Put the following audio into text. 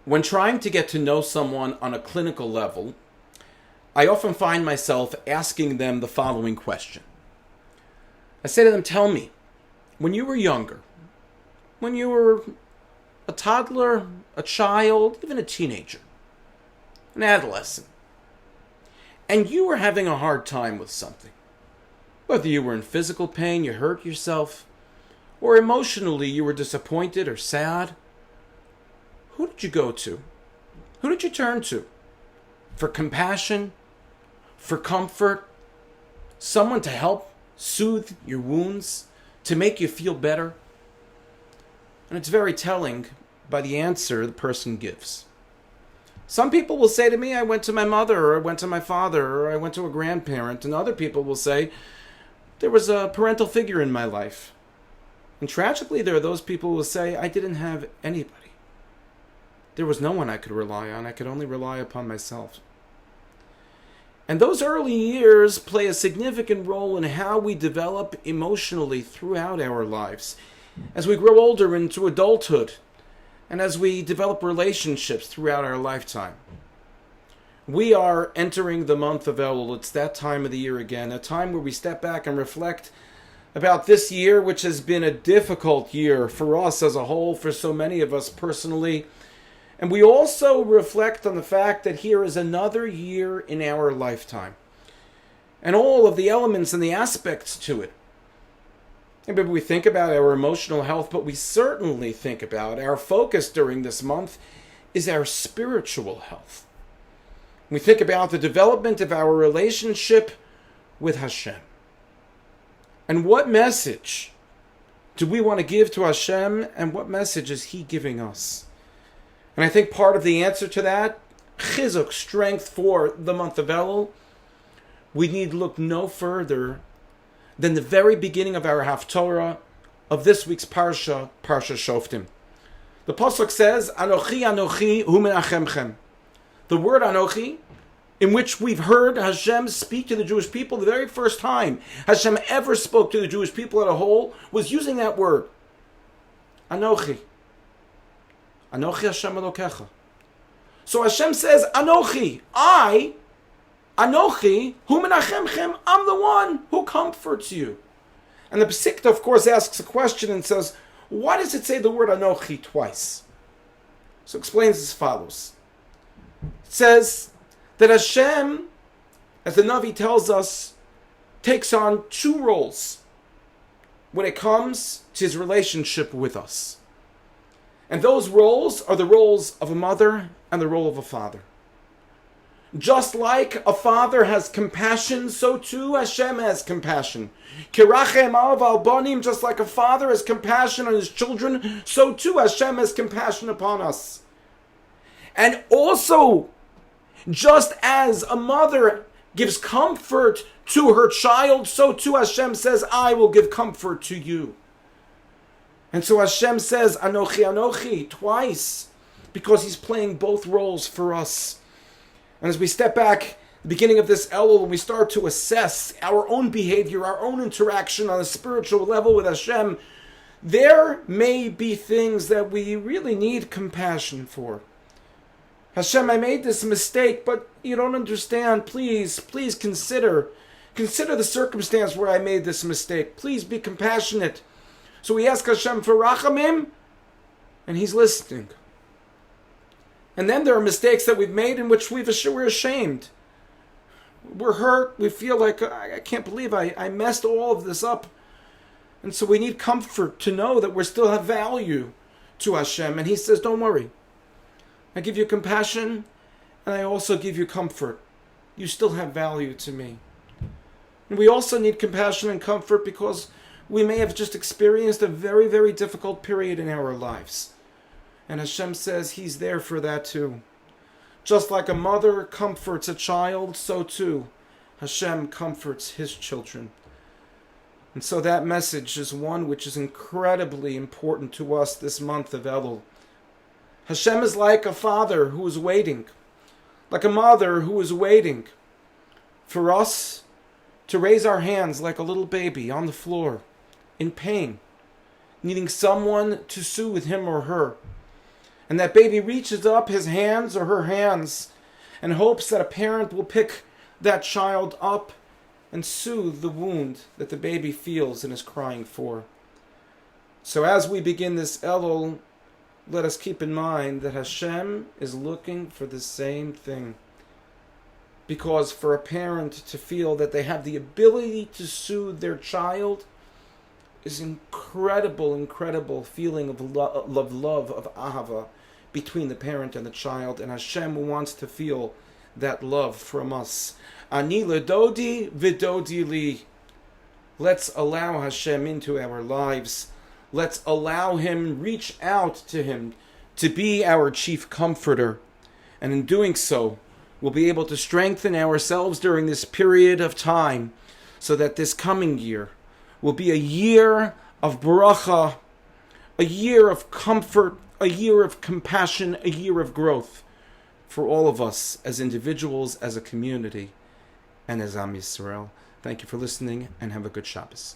When trying to get to know someone on a clinical level, I often find myself asking them the following question. I say to them, tell me, when you were younger, when you were a toddler, a child, even a teenager, an adolescent, and you were having a hard time with something, whether you were in physical pain, you hurt yourself, or emotionally you were disappointed or sad, who did you go to? Who did you turn to? For compassion? For comfort? Someone to help soothe your wounds? To make you feel better? And it's very telling by the answer the person gives. Some people will say to me, I went to my mother, or I went to my father, or I went to a grandparent. And other people will say, there was a parental figure in my life. And tragically, there are those people who will say, I didn't have anybody. There was no one I could rely on. I could only rely upon myself. And those early years play a significant role in how we develop emotionally throughout our lives. As we grow older into adulthood, and as we develop relationships throughout our lifetime. We are entering the month of Elul. It's that time of the year again, a time where we step back and reflect about this year, which has been a difficult year for us as a whole, for so many of us personally. And we also reflect on the fact that here is another year in our lifetime. And all of the elements and the aspects to it. And maybe we think about our emotional health, but we certainly think about our focus during this month is our spiritual health. We think about the development of our relationship with Hashem. And what message do we want to give to Hashem, and what message is He giving us? And I think part of the answer to that, chizuk, strength for the month of Elul, we need look no further than the very beginning of our Haftorah of this week's Parsha, Parsha Shoftim. The Pasuk says, Anochi, Anochi, hu menachemchem. The word Anochi, in which we've heard Hashem speak to the Jewish people, the very first time Hashem ever spoke to the Jewish people as a whole, was using that word. Anochi. Anochi Hashem Elokecha. So Hashem says, Anochi, Anochi, hu menachemchem, I'm the one who comforts you. And the Pesikta, of course, asks a question and says, why does it say the word Anochi twice? So it explains as follows. It says that Hashem, as the Navi tells us, takes on two roles when it comes to His relationship with us. And those roles are the roles of a mother and the role of a father. Just like a father has compassion, so too Hashem has compassion. Kirachem al banim, just like a father has compassion on his children, so too Hashem has compassion upon us. And also, just as a mother gives comfort to her child, so too Hashem says, I will give comfort to you. And so Hashem says, Anochi, Anochi, twice, because He's playing both roles for us. And as we step back, the beginning of this Elul, when we start to assess our own behavior, our own interaction on a spiritual level with Hashem, there may be things that we really need compassion for. Hashem, I made this mistake, but you don't understand. Please consider the circumstance where I made this mistake. Please be compassionate. So we ask Hashem for rachamim, and He's listening. And then there are mistakes that we've made in which we're ashamed. We're hurt. We feel like, I can't believe I messed all of this up. And so we need comfort to know that we still have value to Hashem. And He says, don't worry. I give you compassion, and I also give you comfort. You still have value to me. And we also need compassion and comfort because we may have just experienced a very, very difficult period in our lives. And Hashem says He's there for that too. Just like a mother comforts a child, so too Hashem comforts His children. And so that message is one which is incredibly important to us this month of Elul. Hashem is like a father who is waiting, like a mother who is waiting for us to raise our hands like a little baby on the floor, in pain, needing someone to soothe him or her. And that baby reaches up his hands or her hands and hopes that a parent will pick that child up and soothe the wound that the baby feels and is crying for. So as we begin this Elul, let us keep in mind that Hashem is looking for the same thing. Because for a parent to feel that they have the ability to soothe their child is incredible feeling of love, of ahava between the parent and the child. And Hashem wants to feel that love from us. Ani ledodi v'dodi li. Let's allow Hashem into our lives. Let's allow Him, reach out to Him to be our chief comforter. And in doing so, we'll be able to strengthen ourselves during this period of time so that this coming year will be a year of bracha, a year of comfort, a year of compassion, a year of growth for all of us as individuals, as a community, and as Am Yisrael. Thank you for listening, and have a good Shabbos.